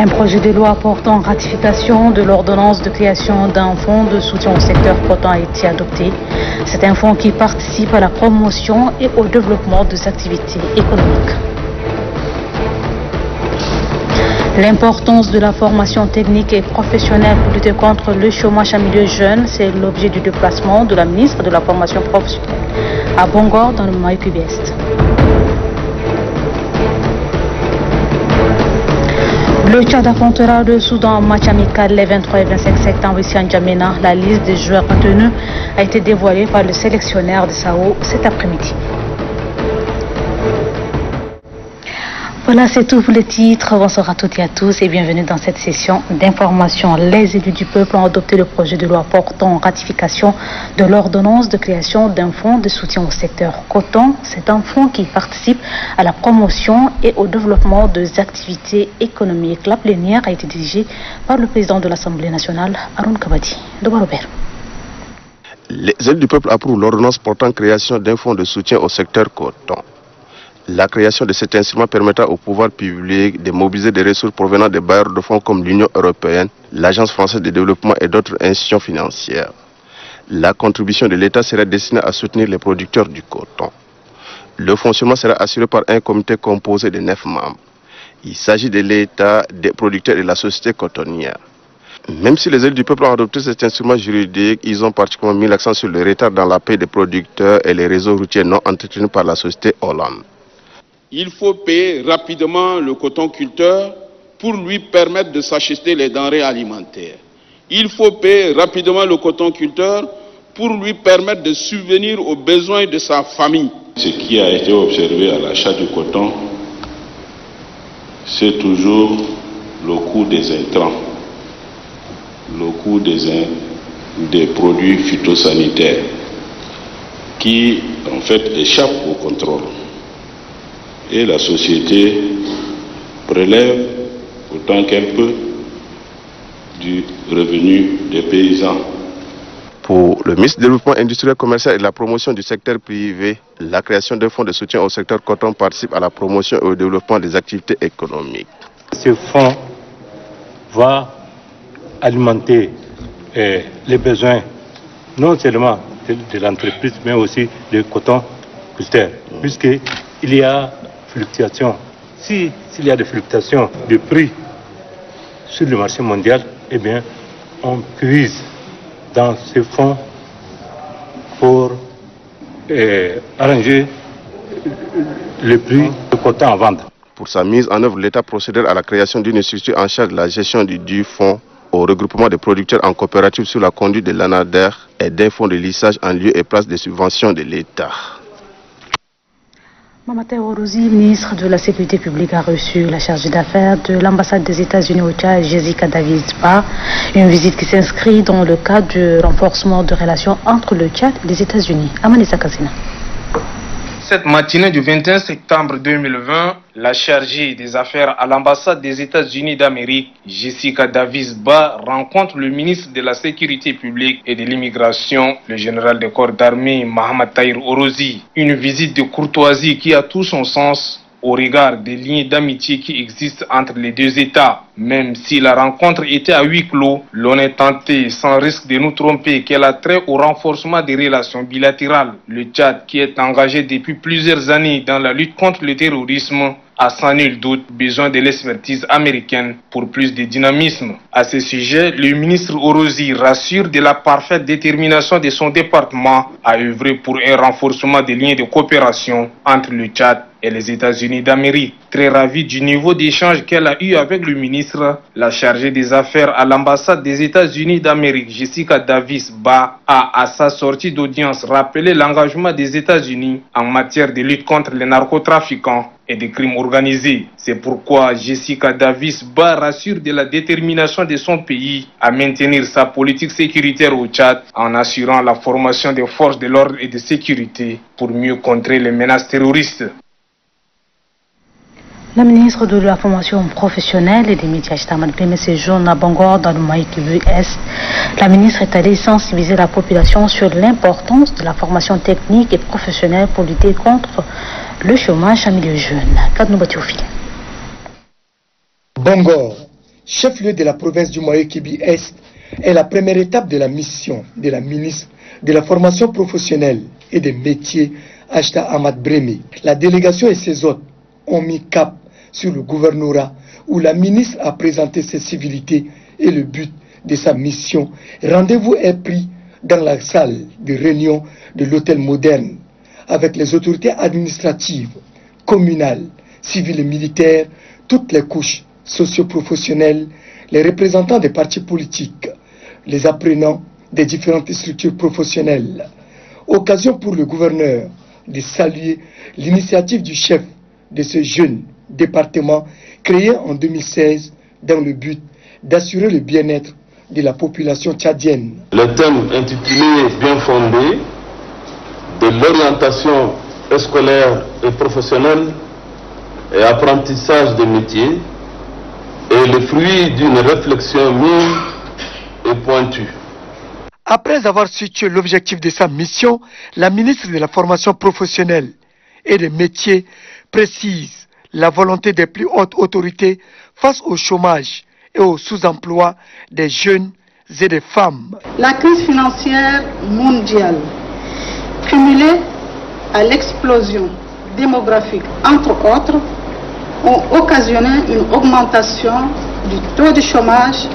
Un projet de loi portant ratification de l'ordonnance de création d'un fonds de soutien au secteur coton a été adopté. C'est un fonds qui participe à la promotion et au développement des activités économiques. L'importance de la formation technique et professionnelle pour lutter contre le chômage en milieu jeune, c'est l'objet du déplacement de la ministre de la formation professionnelle à Bongor dans le Maï-Est. Le Tchad affrontera le Soudan en match amical les 23 et 25 septembre ici en N'Djamena. La liste des joueurs retenus a été dévoilée par le sélectionneur de Sao cet après-midi. Voilà, c'est tout pour le titre. Bonsoir à toutes et à tous et bienvenue dans cette session d'information. Les élus du peuple ont adopté le projet de loi portant ratification de l'ordonnance de création d'un fonds de soutien au secteur coton. C'est un fonds qui participe à la promotion et au développement des activités économiques. La plénière a été dirigée par le président de l'Assemblée nationale, Haroun Kabadi. Robert. Les élus du peuple approuvent l'ordonnance portant création d'un fonds de soutien au secteur coton. La création de cet instrument permettra au pouvoir public de mobiliser des ressources provenant des bailleurs de fonds comme l'Union européenne, l'Agence française de développement et d'autres institutions financières. La contribution de l'État sera destinée à soutenir les producteurs du coton. Le fonctionnement sera assuré par un comité composé de 9 membres. Il s'agit de l'État, des producteurs et de la société cotonnière. Même si les élus du peuple ont adopté cet instrument juridique, ils ont particulièrement mis l'accent sur le retard dans la paie des producteurs et les réseaux routiers non entretenus par la société Hollande. Il faut payer rapidement le cotonculteur pour lui permettre de s'acheter les denrées alimentaires. Il faut payer rapidement le cotonculteur pour lui permettre de subvenir aux besoins de sa famille. Ce qui a été observé à l'achat du coton, c'est toujours le coût des intrants, le coût des produits phytosanitaires qui en fait échappent au contrôle. Et la société prélève autant qu'elle peut du revenu des paysans. Pour le ministre du Développement industriel, commercial et de la promotion du secteur privé, la création d'un fonds de soutien au secteur coton participe à la promotion et au développement des activités économiques. Ce fonds va alimenter les besoins non seulement de l'entreprise mais aussi des cotonculteurs, puisqu'il y a fluctuation. S'il y a des fluctuations de prix sur le marché mondial, eh bien, on puise dans ce fonds pour arranger le prix de coton à vendre. Pour sa mise en œuvre, l'État procédera à la création d'une structure en charge de la gestion du fonds, au regroupement des producteurs en coopérative sous la conduite de l'ANADER et d'un fonds de lissage en lieu et place des subventions de l'État. Mamata Orozi, ministre de la Sécurité publique, a reçu la chargée d'affaires de l'ambassade des États-Unis au Tchad, Jessica Davis-Ba. Une visite qui s'inscrit dans le cadre du renforcement de relations entre le Tchad et les États-Unis. Amanissa Kassina. Cette matinée du 21 septembre 2020, la chargée des affaires à l'ambassade des États-Unis d'Amérique, Jessica Davis-Ba, rencontre le ministre de la Sécurité publique et de l'immigration, le général des corps d'armée Mohamed Tahir Orozi. Une visite de courtoisie qui a tout son sens au regard des liens d'amitié qui existent entre les deux États. Même si la rencontre était à huis clos, l'on est tenté, sans risque de nous tromper, qu'elle a trait au renforcement des relations bilatérales. Le Tchad, qui est engagé depuis plusieurs années dans la lutte contre le terrorisme, a sans nul doute besoin de l'expertise américaine pour plus de dynamisme. À ce sujet, le ministre Orozi rassure de la parfaite détermination de son département à œuvrer pour un renforcement des liens de coopération entre le Tchad et les États-Unis d'Amérique. Très ravie du niveau d'échange qu'elle a eu avec le ministre, la chargée des affaires à l'ambassade des États-Unis d'Amérique, Jessica Davis-Ba, a à sa sortie d'audience rappelé l'engagement des États-Unis en matière de lutte contre les narcotrafiquants et des crimes organisés. C'est pourquoi Jessica Davis-Ba rassure de la détermination de son pays à maintenir sa politique sécuritaire au Tchad en assurant la formation des forces de l'ordre et de sécurité pour mieux contrer les menaces terroristes. La ministre de la formation professionnelle et des médias a fait séjour à Bangor dans le Maï-Est. La ministre est allée sensibiliser la population sur l'importance de la formation technique et professionnelle pour lutter contre le chômage en milieu jeune. Bangor, chef-lieu de la province du Moyen-Kivu-Est, est la première étape de la mission de la ministre de la formation professionnelle et des métiers, Achta Ahmad Breme. La délégation et ses hôtes ont mis cap sur le gouvernorat où la ministre a présenté ses civilités et le but de sa mission. Rendez-vous est pris dans la salle de réunion de l'hôtel moderne avec les autorités administratives, communales, civiles et militaires, toutes les couches socio-professionnelles, les représentants des partis politiques, les apprenants des différentes structures professionnelles. Occasion pour le gouverneur de saluer l'initiative du chef de ce jeune département créé en 2016 dans le but d'assurer le bien-être de la population tchadienne. Le thème intitulé « Bien fondé » de l'orientation scolaire et professionnelle et apprentissage des métiers est le fruit d'une réflexion mûre et pointue. Après avoir situé l'objectif de sa mission, la ministre de la formation professionnelle et des métiers précise la volonté des plus hautes autorités face au chômage et au sous-emploi des jeunes et des femmes. La crise financière mondiale, cumulée à l'explosion démographique, entre autres, ont occasionné une augmentation du taux de chômage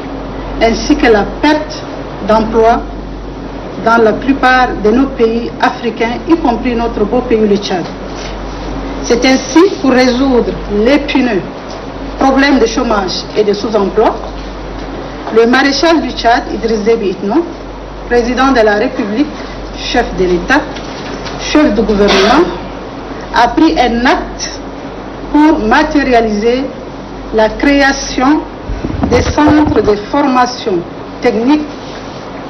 ainsi que la perte d'emplois dans la plupart de nos pays africains, y compris notre beau pays le Tchad. C'est ainsi, pour résoudre l'épineux problème de chômage et de sous-emploi, le maréchal du Tchad, Idriss Déby Itno, président de la République, chef de l'État, chef de gouvernement, a pris un acte pour matérialiser la création des centres de formation technique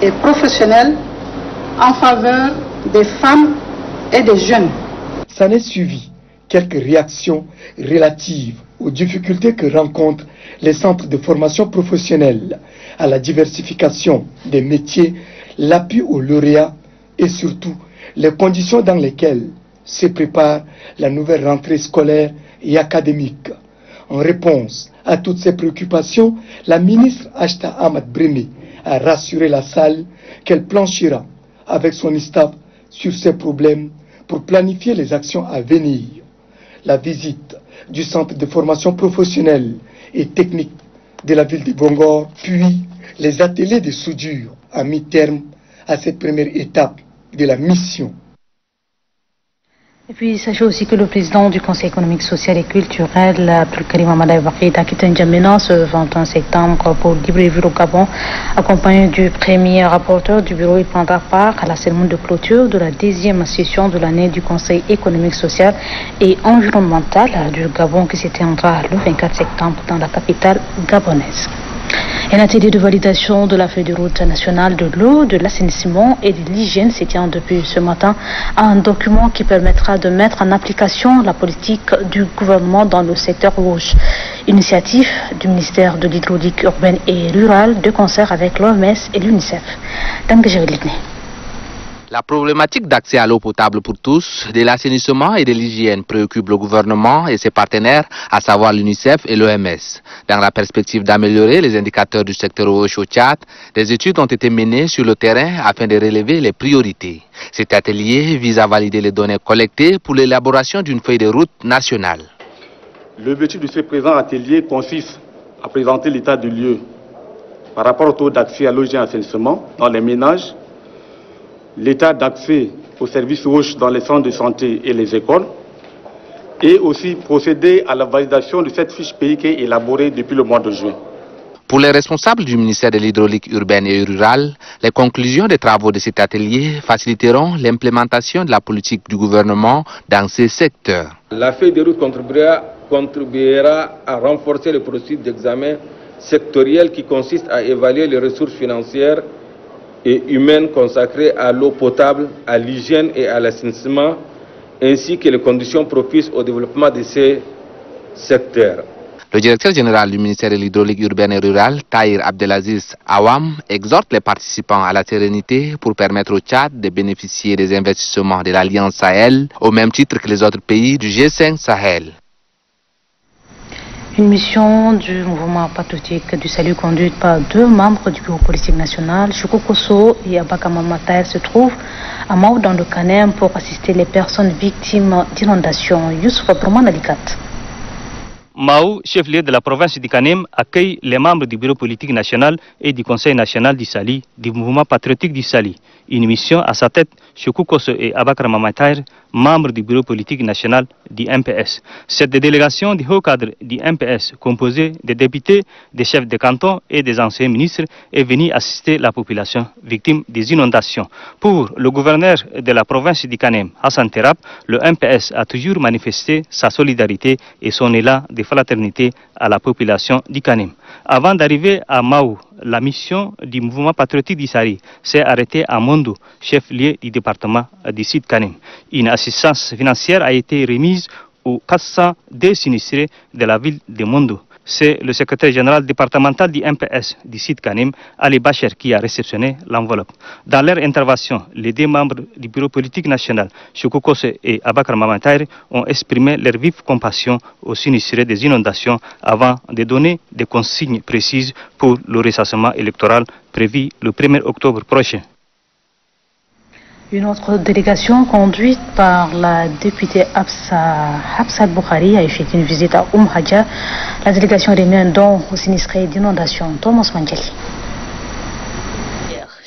et professionnelle en faveur des femmes et des jeunes. S'en est suivi quelques réactions relatives aux difficultés que rencontrent les centres de formation professionnelle, à la diversification des métiers, l'appui aux lauréats et surtout les conditions dans lesquelles se prépare la nouvelle rentrée scolaire et académique. En réponse à toutes ces préoccupations, la ministre Achta Ahmad Breme a rassuré la salle qu'elle planchira avec son staff sur ces problèmes pour planifier les actions à venir. La visite du centre de formation professionnelle et technique de la ville de Bongor, puis les ateliers de soudure a mis terme à cette première étape de la mission. Et puis, sachez aussi que le président du Conseil économique, social et culturel, Abdelkarim Amada Bakrit, a quitté N'Djamena ce 21 septembre pour libre au Gabon. Accompagné du premier rapporteur du bureau, il prendra part à la cérémonie de clôture de la 10e session de l'année du Conseil économique, social et environnemental du Gabon qui s'éteindra le 24 septembre dans la capitale gabonaise. Un atelier de validation de la feuille de route nationale de l'eau, de l'assainissement et de l'hygiène se tient depuis ce matin à un document qui permettra de mettre en application la politique du gouvernement dans le secteur rouge. Initiative du ministère de l'hydraulique urbaine et rurale de concert avec l'OMS et l'UNICEF. La problématique d'accès à l'eau potable pour tous, de l'assainissement et de l'hygiène préoccupe le gouvernement et ses partenaires, à savoir l'UNICEF et l'OMS. Dans la perspective d'améliorer les indicateurs du secteur au Tchad, des études ont été menées sur le terrain afin de relever les priorités. Cet atelier vise à valider les données collectées pour l'élaboration d'une feuille de route nationale. L'objectif de ce présent atelier consiste à présenter l'état du lieu par rapport au taux d'accès à l'eau et à l'assainissement dans les ménages, l'état d'accès aux services rouges dans les centres de santé et les écoles, et aussi procéder à la validation de cette fiche pays qui est élaborée depuis le mois de juin. Pour les responsables du ministère de l'hydraulique urbaine et rurale, les conclusions des travaux de cet atelier faciliteront l'implémentation de la politique du gouvernement dans ces secteurs. La feuille de route contribuera à renforcer le processus d'examen sectoriel qui consiste à évaluer les ressources financières et humaines consacrées à l'eau potable, à l'hygiène et à l'assainissement, ainsi que les conditions propices au développement de ces secteurs. Le directeur général du ministère de l'hydraulique urbaine et rurale, Tahir Abdelaziz Awam, exhorte les participants à la sérénité pour permettre au Tchad de bénéficier des investissements de l'Alliance Sahel au même titre que les autres pays du G5 Sahel. Une mission du mouvement patriotique du salut conduite par 2 membres du bureau politique national, Choukou Kosso et Abaka Mamata, se trouvent à Mao dans le Kanem pour assister les personnes victimes d'inondations. Youssouf Abrouman Alikat. Mao, chef-lieu de la province du Kanem, accueille les membres du bureau politique national et du conseil national du Sali, du mouvement patriotique du Sali. Une mission à sa tête, Choukou Kosso et Abakar Mamataire, membres du bureau politique national du MPS. Cette délégation du haut cadre du MPS, composée des députés, des chefs de canton et des anciens ministres, est venue assister la population victime des inondations. Pour le gouverneur de la province du Kanem, Hassan Terap, le MPS a toujours manifesté sa solidarité et son élan de fraternité à la population du Kanem. Avant d'arriver à Mao, la mission du mouvement patriotique d'Issari s'est arrêtée à Mondo, chef-lieu du département du Sud Kanem. Une assistance financière a été remise aux 402 sinistrés de la ville de Mondo. C'est le secrétaire général départemental du MPS du site Kanem, Ali Bacher, qui a réceptionné l'enveloppe. Dans leur intervention, les 2 membres du bureau politique national, Choukou Kosso et Abakar Mamataire, ont exprimé leur vive compassion aux sinistrés des inondations avant de donner des consignes précises pour le ressassement électoral prévu le 1er octobre prochain. Une autre délégation conduite par la députée Hafsat Boukhari a effectué une visite à Hadja. La délégation remet un don aux sinistrés d'inondation. Thomas Mandiali.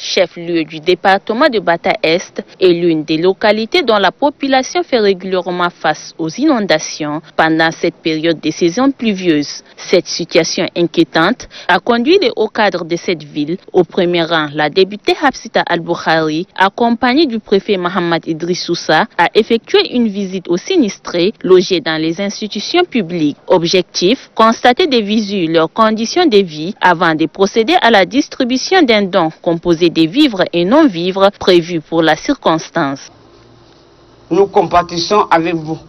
Chef-lieu du département de Bata-Est, est l'une des localités dont la population fait régulièrement face aux inondations pendant cette période de saison pluvieuse. Cette situation inquiétante a conduit les hauts cadres de cette ville, au premier rang la députée Hafsita Al-Boukhari, accompagnée du préfet Mohamed Idrissoussa, à effectuer une visite aux sinistrés logés dans les institutions publiques. Objectif, constater des visu leurs conditions de vie avant de procéder à la distribution d'un don composé des vivres et non-vivres prévus pour la circonstance. Nous compatissons avec vous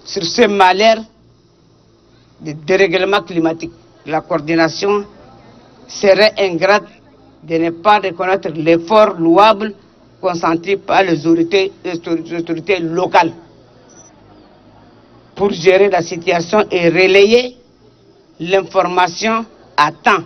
sur ce malheur de dérèglement climatique. La coordination serait ingrate de ne pas reconnaître l'effort louable consenti par les autorités locales pour gérer la situation et relayer l'information à temps.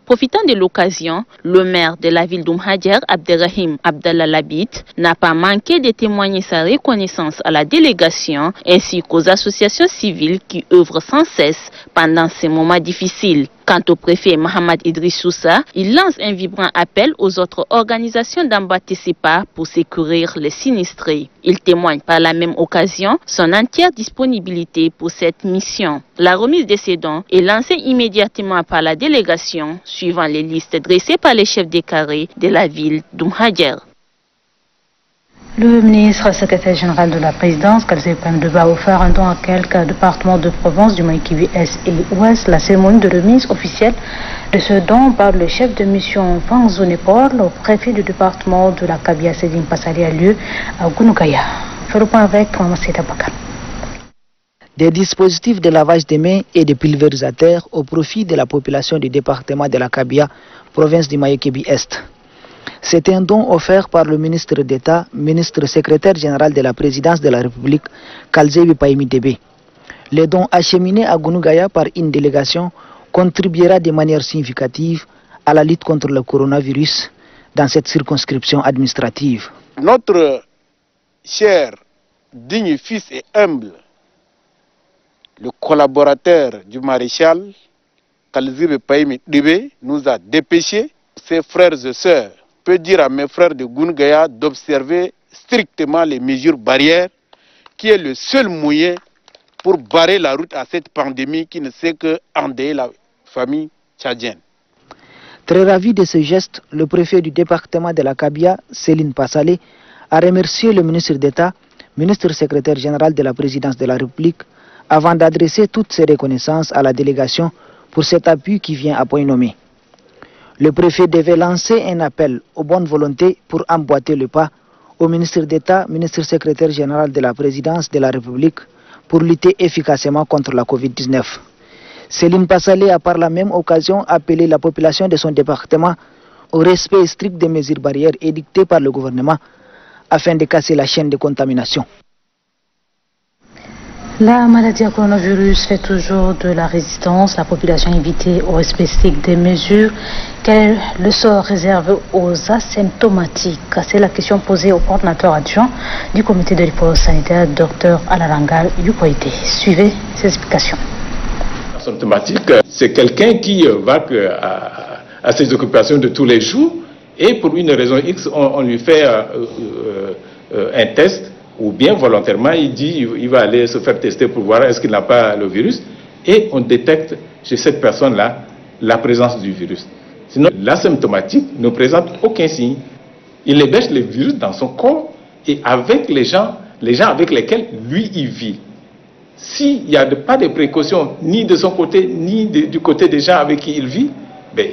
Profitant de l'occasion, le maire de la ville d'Oumhadjer, Abderrahim Abdallah Labit, n'a pas manqué de témoigner sa reconnaissance à la délégation ainsi qu'aux associations civiles qui œuvrent sans cesse pendant ces moments difficiles. Quant au préfet Mohamed Idrissoussa, il lance un vibrant appel aux autres organisations d'emboîter ses pas pour secourir les sinistrés. Il témoigne par la même occasion son entière disponibilité pour cette mission. La remise de ces dons est lancée immédiatement par la délégation, suivant les listes dressées par les chefs des carrés de la ville d'Oumhadjer. Le ministre secrétaire général de la présidence, Kalzé Pemdeba, a offert un don à quelques départements de Provence du Maïkibi Est et Ouest. La cérémonie de remise officielle de ce don par le chef de mission Fangzonepol au préfet du département de la Kabia, Sédim Passali, a lieu à Gounougaya. Fait le point avec Mamaseta Bakar. Des dispositifs de lavage des mains et des pulvérisateurs au profit de la population du département de la Kabia, province du Maïkibi Est. C'est un don offert par le ministre d'État, ministre secrétaire général de la présidence de la République, Kalzebi Paimi Debe. Le don acheminé à Gounougaya par une délégation contribuera de manière significative à la lutte contre le coronavirus dans cette circonscription administrative. Notre cher, digne fils et humble, le collaborateur du maréchal, Kalzebi Paimi Debe, nous a dépêché, ses frères et sœurs, peut dire à mes frères de Gounougaya d'observer strictement les mesures barrières, qui est le seul moyen pour barrer la route à cette pandémie qui ne sait que endeuiller la famille tchadienne. Très ravi de ce geste, le préfet du département de la Kabia, Céline Passalé, a remercié le ministre d'État, ministre secrétaire général de la présidence de la République, avant d'adresser toutes ses reconnaissances à la délégation pour cet appui qui vient à point nommé. Le préfet devait lancer un appel aux bonnes volontés pour emboîter le pas au ministre d'État, ministre secrétaire général de la présidence de la République pour lutter efficacement contre la Covid-19. Céline Passalé a par la même occasion appelé la population de son département au respect strict des mesures barrières édictées par le gouvernement afin de casser la chaîne de contamination. La maladie à coronavirus fait toujours de la résistance. La population est invitée au respect strict des mesures. Quel est le sort réservé aux asymptomatiques? C'est la question posée au coordinateur adjoint du comité de riposte sanitaire, Dr Alarangal Yukoïté. Suivez ses explications. Asymptomatique, c'est quelqu'un qui va à ses occupations de tous les jours et pour une raison X, on lui fait un test. Ou bien volontairement, il dit il va aller se faire tester pour voir est-ce qu'il n'a pas le virus. Et on détecte chez cette personne-là la présence du virus. Sinon, l'asymptomatique ne présente aucun signe. Il héberge le virus dans son corps et avec les gens avec lesquels lui il vit. S'il n'y a pas de précautions ni de son côté, ni du côté des gens avec qui il vit, ben,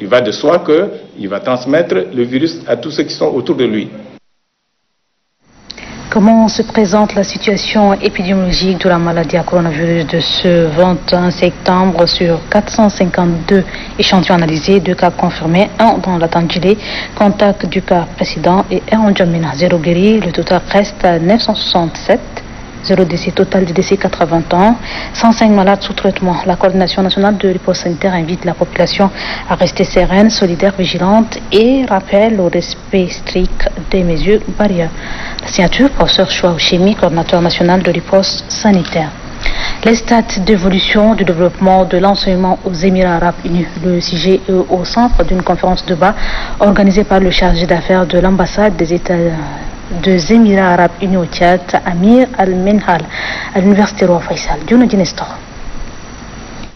il va de soi qu'il va transmettre le virus à tous ceux qui sont autour de lui. Comment se présente la situation épidémiologique de la maladie à coronavirus de ce 21 septembre sur 452 échantillons analysés, 2 cas confirmés, 1 dans la Tangilé, contact du cas précédent et 1 en Djamena, 0 guéri. Le total reste à 967. 0 décès, total de décès 80 ans, 105 malades sous traitement. La coordination nationale de riposte sanitaire invite la population à rester sereine, solidaire, vigilante et rappelle au respect strict des mesures barrières. La signature, professeur Chouaou Chemi, coordinateur national de riposte sanitaire. Les stades d'évolution du développement de l'enseignement aux Émirats Arabes Unis. Le sujet est au centre d'une conférence de débat organisée par le chargé d'affaires de l'ambassade des Émirats Arabes Unis au Tchad, Amir Al-Menhal, à l'université Roi Faisal.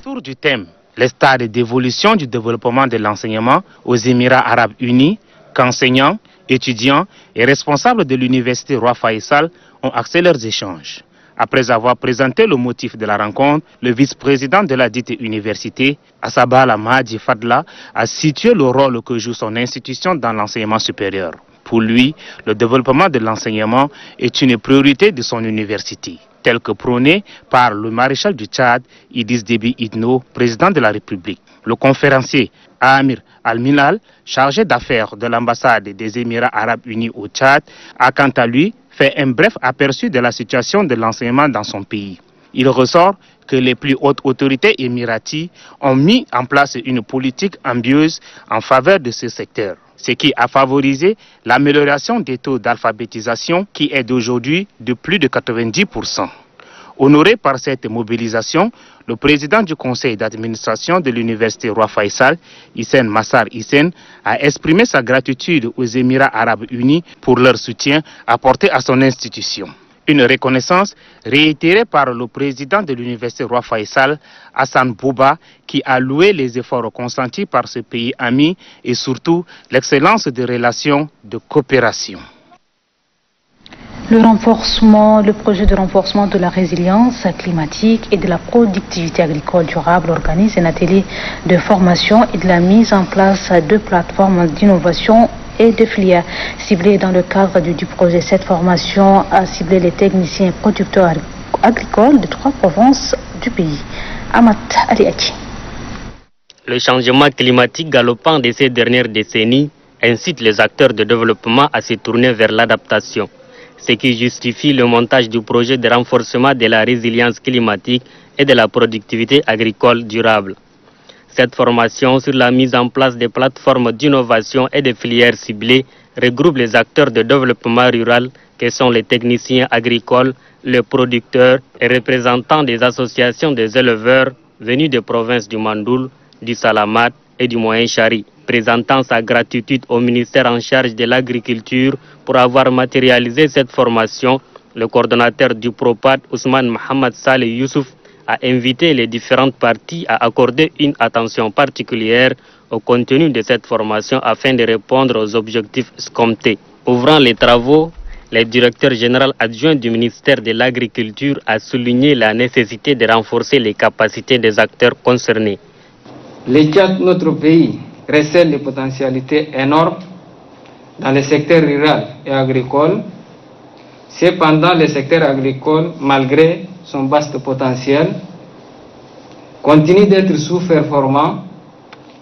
Autour du thème, les stades d'évolution du développement de l'enseignement aux Émirats Arabes Unis, qu'enseignants, étudiants et responsables de l'université Roi Faisal ont axé leurs échanges. Après avoir présenté le motif de la rencontre, le vice-président de la dite université, Assaba Al-Mahdi Fadla, a situé le rôle que joue son institution dans l'enseignement supérieur. Pour lui, le développement de l'enseignement est une priorité de son université, tel que prôné par le maréchal du Tchad, Idriss Déby Itno, président de la République. Le conférencier Amir Al-Minal, chargé d'affaires de l'ambassade des Émirats Arabes Unis au Tchad, a quant à lui fait un bref aperçu de la situation de l'enseignement dans son pays. Il ressort que les plus hautes autorités émiraties ont mis en place une politique ambitieuse en faveur de ce secteur, ce qui a favorisé l'amélioration des taux d'alphabétisation qui est d'aujourd'hui de plus de 90%. Honoré par cette mobilisation, le président du conseil d'administration de l'université Roi Faisal, Hissène Massar Hissène, a exprimé sa gratitude aux Émirats Arabes Unis pour leur soutien apporté à son institution. Une reconnaissance réitérée par le président de l'université Roi Faisal, Hassan Bouba, qui a loué les efforts consentis par ce pays ami et surtout l'excellence des relations de coopération. Le projet de renforcement de la résilience climatique et de la productivité agricole durable organise un atelier de formation et de la mise en place de plateformes d'innovation et de filières ciblées dans le cadre du projet. Cette formation a ciblé les techniciens producteurs agricoles de 3 provinces du pays. Amat Aliachi. Le changement climatique galopant de ces dernières décennies incite les acteurs de développement à se tourner vers l'adaptation, ce qui justifie le montage du projet de renforcement de la résilience climatique et de la productivité agricole durable. Cette formation sur la mise en place des plateformes d'innovation et de filières ciblées regroupe les acteurs de développement rural que sont les techniciens agricoles, les producteurs et représentants des associations des éleveurs venus des provinces du Mandoul, du Salamat et du Moyen-Chari, présentant sa gratitude au ministère en charge de l'agriculture pour avoir matérialisé cette formation. Le coordonnateur du PROPAD, Ousmane Mohamed Saleh Youssouf, a invité les différentes parties à accorder une attention particulière au contenu de cette formation afin de répondre aux objectifs escomptés. Ouvrant les travaux, le directeur général adjoint du ministère de l'Agriculture a souligné la nécessité de renforcer les capacités des acteurs concernés. Le Tchad, notre pays, recèle des potentialités énormes dans le secteur rural et agricole. Cependant, le secteur agricole, malgré son vaste potentiel, continue d'être sous-performant.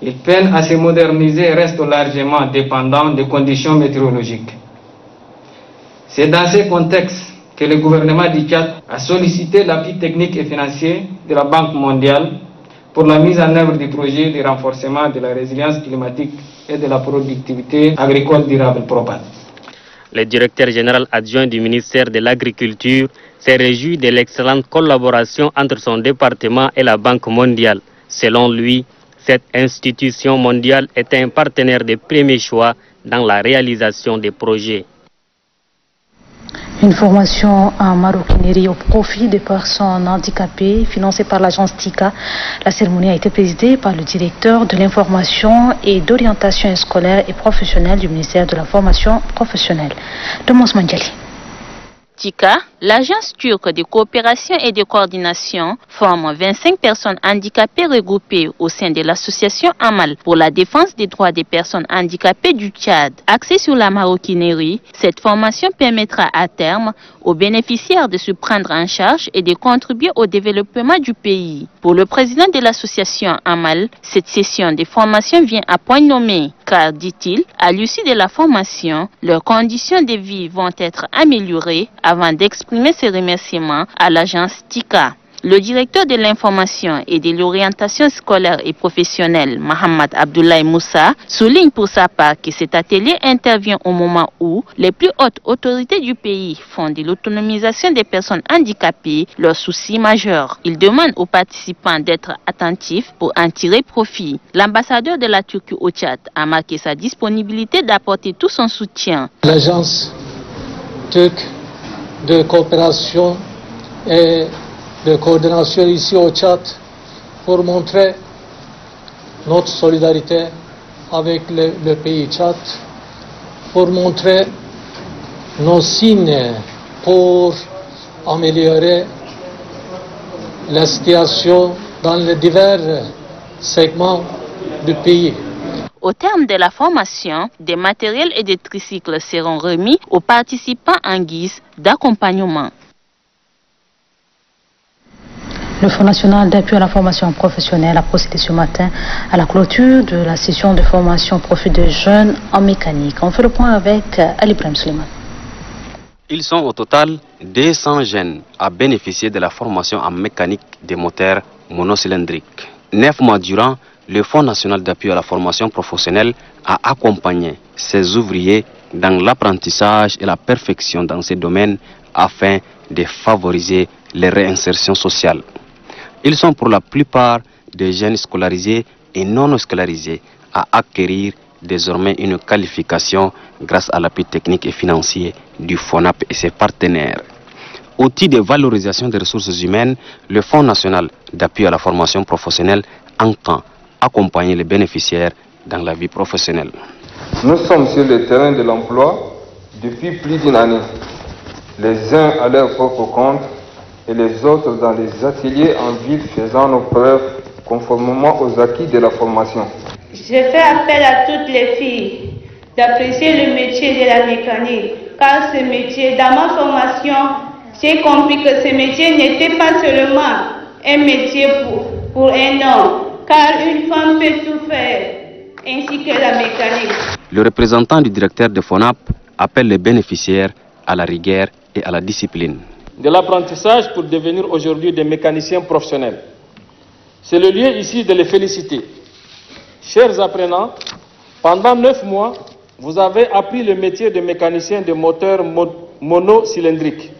Il peine à se moderniser et reste largement dépendant des conditions météorologiques. C'est dans ce contexte que le gouvernement du Tchad a sollicité l'appui technique et financier de la Banque mondiale pour la mise en œuvre du projet de renforcement de la résilience climatique et de la productivité agricole durable PROPAD. Le directeur général adjoint du ministère de l'Agriculture s'est réjoui de l'excellente collaboration entre son département et la Banque mondiale. Selon lui, cette institution mondiale est un partenaire de premier choix dans la réalisation des projets. Une formation en maroquinerie au profit des personnes handicapées financée par l'agence TICA. La cérémonie a été présidée par le directeur de l'information et d'orientation scolaire et professionnelle du ministère de la formation professionnelle, Thomas Mandjali. TICA, l'agence turque de coopération et de coordination, forme 25 personnes handicapées regroupées au sein de l'association Amal pour la défense des droits des personnes handicapées du Tchad. Axée sur la maroquinerie, cette formation permettra à terme aux bénéficiaires de se prendre en charge et de contribuer au développement du pays. Pour le président de l'association Amal, cette session de formation vient à point nommé, car, dit-il, à l'issue de la formation, leurs conditions de vie vont être améliorées avant d'exprimer ses remerciements à l'agence TICA. Le directeur de l'information et de l'orientation scolaire et professionnelle, Mohamed Abdoulaye Moussa, souligne pour sa part que cet atelier intervient au moment où les plus hautes autorités du pays font de l'autonomisation des personnes handicapées leur souci majeur. Il demande aux participants d'être attentifs pour en tirer profit. L'ambassadeur de la Turquie au Tchad a marqué sa disponibilité d'apporter tout son soutien. L'agence turque de coopération et de coordination ici au Tchad pour montrer notre solidarité avec le pays Tchad, pour montrer nos signes pour améliorer la situation dans les divers segments du pays. Au terme de la formation, des matériels et des tricycles seront remis aux participants en guise d'accompagnement. Le Fonds national d'appui à la formation professionnelle a procédé ce matin à la clôture de la session de formation profit de jeunes en mécanique. On fait le point avec Ali Ibrahim Suleiman. Ils sont au total 200 jeunes à bénéficier de la formation en mécanique des moteurs monocylindriques. 9 mois durant, le Fonds national d'appui à la formation professionnelle a accompagné ses ouvriers dans l'apprentissage et la perfection dans ces domaines afin de favoriser les réinsertions sociales. Ils sont pour la plupart des jeunes scolarisés et non scolarisés à acquérir désormais une qualification grâce à l'appui technique et financier du FONAP et ses partenaires. Outil de valorisation des ressources humaines, le Fonds national d'appui à la formation professionnelle entend accompagner les bénéficiaires dans la vie professionnelle. Nous sommes sur le terrain de l'emploi depuis plus d'une année, les uns à leur propre compte et les autres dans les ateliers en ville faisant nos preuves conformément aux acquis de la formation. Je fais appel à toutes les filles d'apprécier le métier de la mécanique, car ce métier, dans ma formation, j'ai compris que ce métier n'était pas seulement un métier pour un homme, car une femme peut tout faire, ainsi que la mécanique. Le représentant du directeur de FONAP appelle les bénéficiaires à la rigueur et à la discipline. De l'apprentissage pour devenir aujourd'hui des mécaniciens professionnels. C'est le lieu ici de les féliciter. Chers apprenants, pendant 9 mois, vous avez appris le métier de mécanicien de moteurs monocylindriques.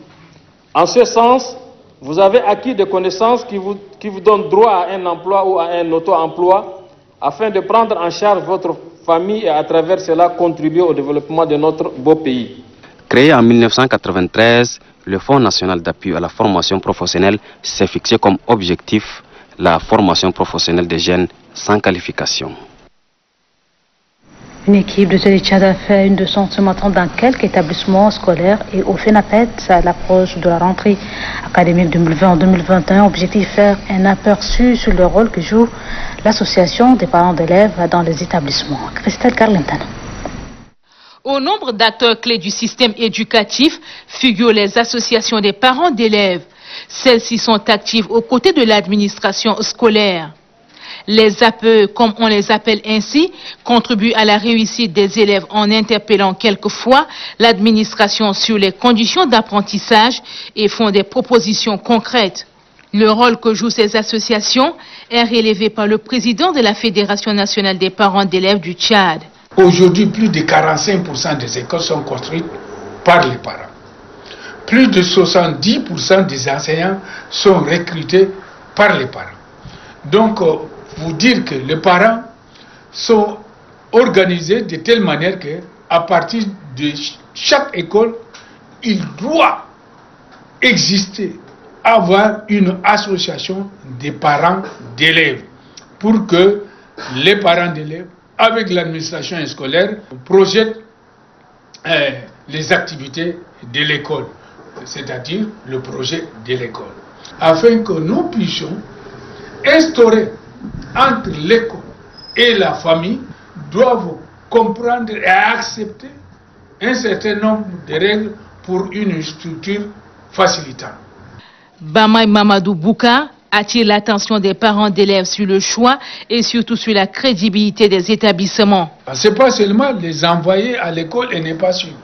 En ce sens, vous avez acquis des connaissances qui vous donnent droit à un emploi ou à un auto-emploi afin de prendre en charge votre famille et à travers cela contribuer au développement de notre beau pays. Créé en 1993, le Fonds national d'appui à la formation professionnelle s'est fixé comme objectif la formation professionnelle des jeunes sans qualification. Une équipe de Tchad a fait une descente ce matin dans quelques établissements scolaires et au FENAPED à l'approche de la rentrée académique 2020-2021. Objectif faire un aperçu sur le rôle que joue l'association des parents d'élèves dans les établissements. Christelle Carlentano. Au nombre d'acteurs clés du système éducatif figurent les associations des parents d'élèves. Celles-ci sont actives aux côtés de l'administration scolaire. Les APE, comme on les appelle ainsi, contribuent à la réussite des élèves en interpellant quelquefois l'administration sur les conditions d'apprentissage et font des propositions concrètes. Le rôle que jouent ces associations est relevé par le président de la Fédération nationale des parents d'élèves du Tchad. Aujourd'hui, plus de 45% des écoles sont construites par les parents. Plus de 70% des enseignants sont recrutés par les parents. Donc, vous dire que les parents sont organisés de telle manière qu'à partir de chaque école, il doit exister, avoir une association des parents d'élèves pour que les parents d'élèves, avec l'administration scolaire, projettent les activités de l'école, c'est-à-dire le projet de l'école, afin que nous puissions instaurer entre l'école et la famille, doivent comprendre et accepter un certain nombre de règles pour une structure facilitante. Bamay Mamadou Bouka attire l'attention des parents d'élèves sur le choix et surtout sur la crédibilité des établissements. Ce n'est pas seulement les envoyer à l'école et ne pas suivre.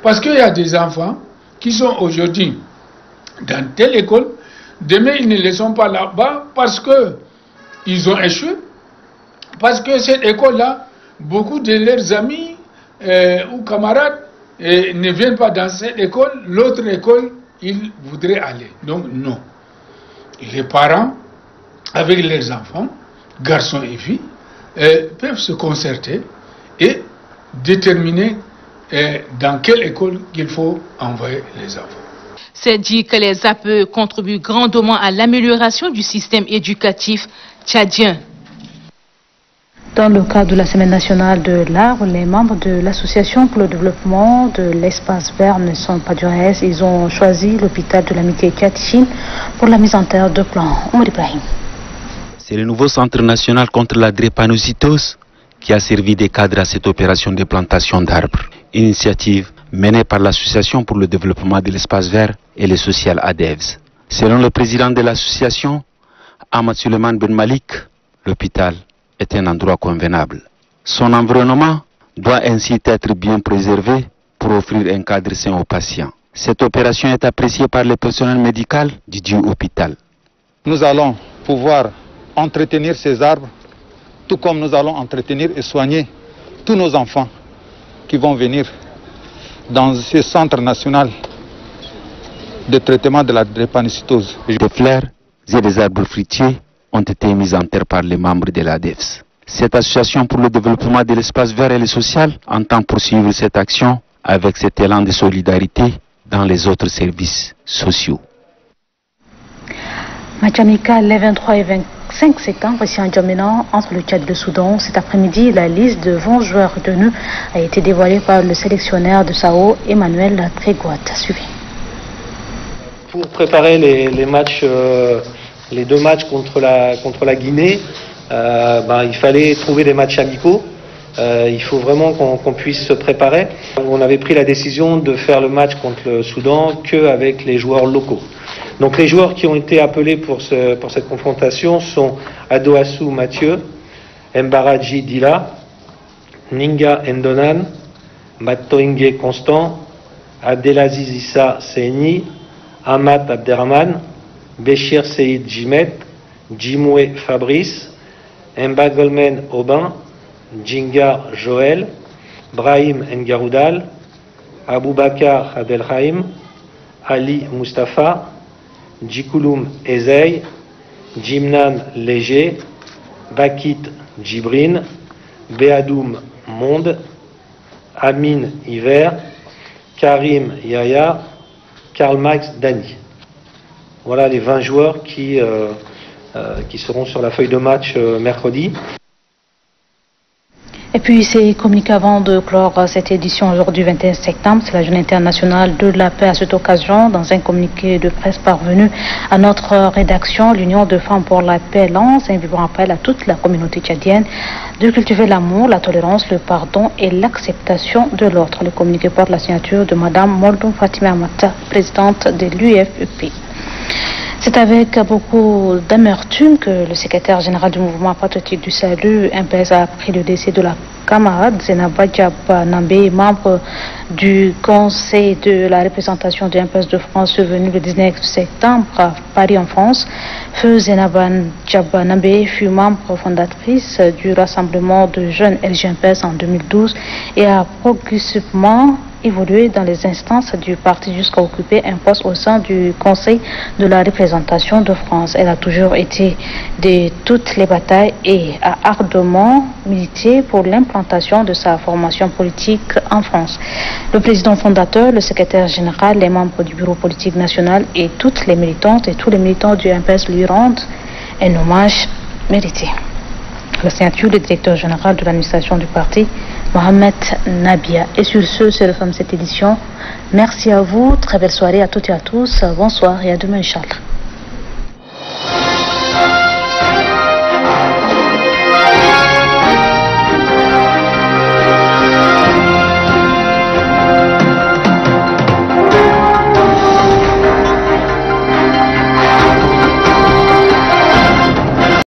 Parce qu'il y a des enfants qui sont aujourd'hui dans telle école, demain ils ne les sont pas là-bas parce qu'ils ont échoué. Parce que cette école-là, beaucoup de leurs amis ou camarades ne viennent pas dans cette école, l'autre école, ils voudraient aller. Donc non. Les parents, avec leurs enfants, garçons et filles, peuvent se concerter et déterminer dans quelle école il faut envoyer les enfants. C'est dit que les APE contribuent grandement à l'amélioration du système éducatif tchadien. Dans le cadre de la Semaine nationale de l'art, les membres de l'Association pour le développement de l'espace vert ne sont pas du reste. Ils ont choisi l'hôpital de l'amitié Tchad-Chine pour la mise en terre de plans. Omar Ibrahim. C'est le nouveau centre national contre la drépanocytose qui a servi de cadre à cette opération de plantation d'arbres. Initiative menée par l'Association pour le développement de l'espace vert et le social ADEVS. Selon le président de l'association, Ahmad Suleiman Ben Malik, l'hôpital est un endroit convenable. Son environnement doit ainsi être bien préservé pour offrir un cadre sain aux patients. Cette opération est appréciée par le personnel médical du dit hôpital. Nous allons pouvoir entretenir ces arbres, tout comme nous allons entretenir et soigner tous nos enfants qui vont venir dans ce centre national de traitement de la drépanocytose. Des fleurs et des arbres fruitiers ont été mis en terre par les membres de l'ADEVS. Cette association pour le développement de l'espace vert et le social entend poursuivre cette action avec cet élan de solidarité dans les autres services sociaux. Match amical les 23 et 25 septembre ici en Djamena entre le Tchad et le Soudan. Cet après-midi, la liste de 20 joueurs retenus a été dévoilée par le sélectionneur de Sao, Emmanuel Trégoat. Suivez. Pour préparer les matchs, les deux matchs contre la Guinée, il fallait trouver des matchs amicaux. Il faut vraiment qu'on puisse se préparer. On avait pris la décision de faire le match contre le Soudan qu'avec les joueurs locaux. Donc les joueurs qui ont été appelés pour cette confrontation sont Adoassou Mathieu, Mbaraji Dila, Ninga Ndonan, Matoingue Constant, Abdelaziz Issa Seni, Ahmad Abderrahman, Béchir Seyd Jimet, Jimoué Fabrice, Mbagolmen Aubin, Djinga Joël, Brahim Ngaroudal, Aboubakar Abdelhaim, Ali Mustafa, Djikouloum Ezei, Djimnan Léger, Bakit Djibrin, Beadoum Monde, Amin Hiver, Karim Yaya, Karl Max Dani. Voilà les 20 joueurs qui seront sur la feuille de match mercredi. Et puis c'est communiqué avant de clore cette édition aujourd'hui 21 septembre, c'est la journée internationale de la paix. À cette occasion, dans un communiqué de presse parvenu à notre rédaction, l'Union de femmes pour la paix lance un vibrant appel à toute la communauté tchadienne de cultiver l'amour, la tolérance, le pardon et l'acceptation de l'autre. Le communiqué porte la signature de Madame Moldoum Fatima Amata, présidente de l'UFEP. C'est avec beaucoup d'amertume que le secrétaire général du mouvement patriotique du salut, MPS, a appris le décès de la camarade Zenaba Diaba Nambé, membre du conseil de la représentation du MPS de France, survenu le 19 septembre à Paris en France. Feu Zenaba Diaba Nambé fut membre fondatrice du rassemblement de jeunes LGMPS en 2012 et a progressivement évolué dans les instances du parti jusqu'à occuper un poste au sein du Conseil de la représentation de France. Elle a toujours été de toutes les batailles et a ardemment milité pour l'implantation de sa formation politique en France. Le président fondateur, le secrétaire général, les membres du bureau politique national et toutes les militantes et tous les militants du MPS lui rendent un hommage mérité. La signature du directeur général de l'administration du parti, Mohamed Nabia. Et sur ce, c'est referme cette édition. Merci à vous, très belle soirée à toutes et à tous. Bonsoir et à demain, Inch'Allah.